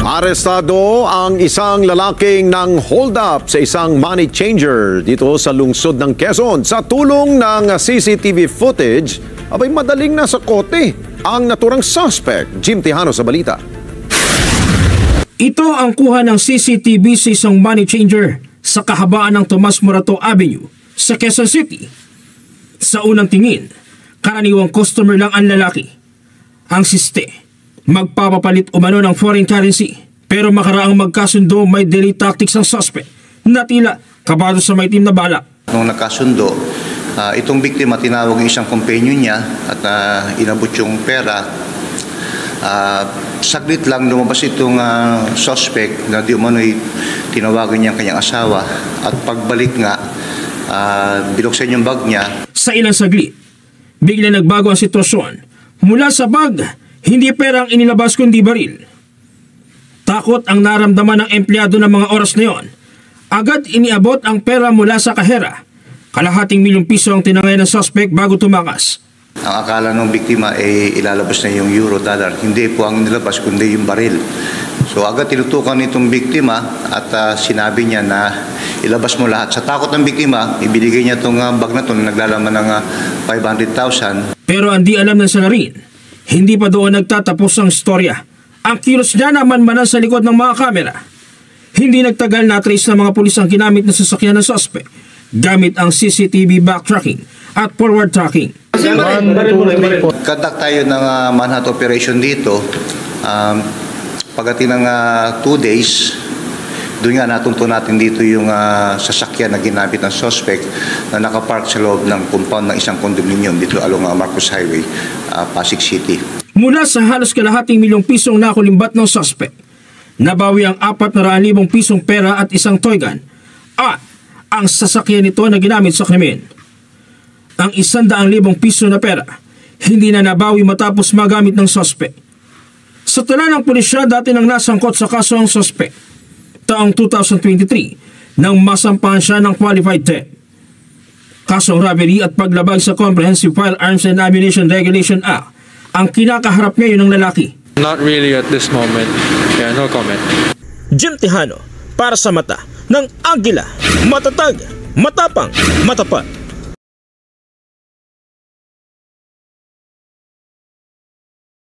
Arestado ang isang lalaking nang hold up sa isang money changer dito sa lungsod ng Quezon. Sa tulong ng CCTV footage, abay madaling nasa kote ang naturang suspect. Jim Tejano sa balita. Ito ang kuha ng CCTV sa isang money changer sa kahabaan ng Tomas Morato Avenue sa Quezon City. Sa unang tingin, karaniwang customer lang ang lalaki. Ang siste, magpapapalit umano ng foreign currency, pero makaraang magkasundo may delay tactics ang suspect na tila kabado sa maitim na bala. Nung nagkasundo, itong biktima tinawag yung isang companion niya at inabot yung pera. Saglit lang lumabas itong suspect na di umano'y tinawagan niya ang kanyang asawa at pagbalik nga, binuksan yung bag niya. Sa ilang saglit, bigla nagbago ang sitwasyon. Mula sa bag, hindi pera ang inilabas kundi baril. Takot ang naramdaman ng empleyado ng mga oras na yon. Agad iniabot ang pera mula sa kahera. Kalahating milyong piso ang tinangay ng suspect bago tumakas. Ang akala ng biktima ay ilalabas na yung euro dollar. Hindi po ang inilabas kundi yung baril. So agad tinutukan nitong biktima at sinabi niya na ilabas mo lahat. Sa takot ng biktima, ibinigay niya itong bag na ito na naglalaman ng 500,000. Pero ang di alam ng salarin, hindi pa doon nagtatapos ang istorya. Ang kilos niya naman manan sa likod ng mga kamera. Hindi nagtagal na trace ng mga pulis ang ginamit na sasakyan ng suspect gamit ang CCTV backtracking at forward tracking. Conduct tayo ng manhunt operation dito. Pagdating ng 2 days, doon nga natunto natin dito yung sasakyan na ginamit ng suspect na nakapark sa loob ng compound ng isang condominium dito along Marcos Highway, Pasig City. Mula sa halos kalahating milyong pisong nakulimbat ng suspect, nabawi ang 400,000 pisong pera at isang toy gun at ang sasakyan nito na ginamit sa krimen. Ang 100,000 piso na pera hindi na nabawi matapos magamit ng suspect. Sa tala ng pulisya, dati nang nasangkot sa kaso ang suspect. Taong 2023 nang masampahan siya ng qualified theft. Kasong robbery at paglabag sa Comprehensive Firearms and Ammunition Regulation Act ang kinakaharap ngayon ng lalaki. Not really at this moment. Yeah, no comment. Jim Tejano para sa mata ng Agila. Matatag, matapang, matapat.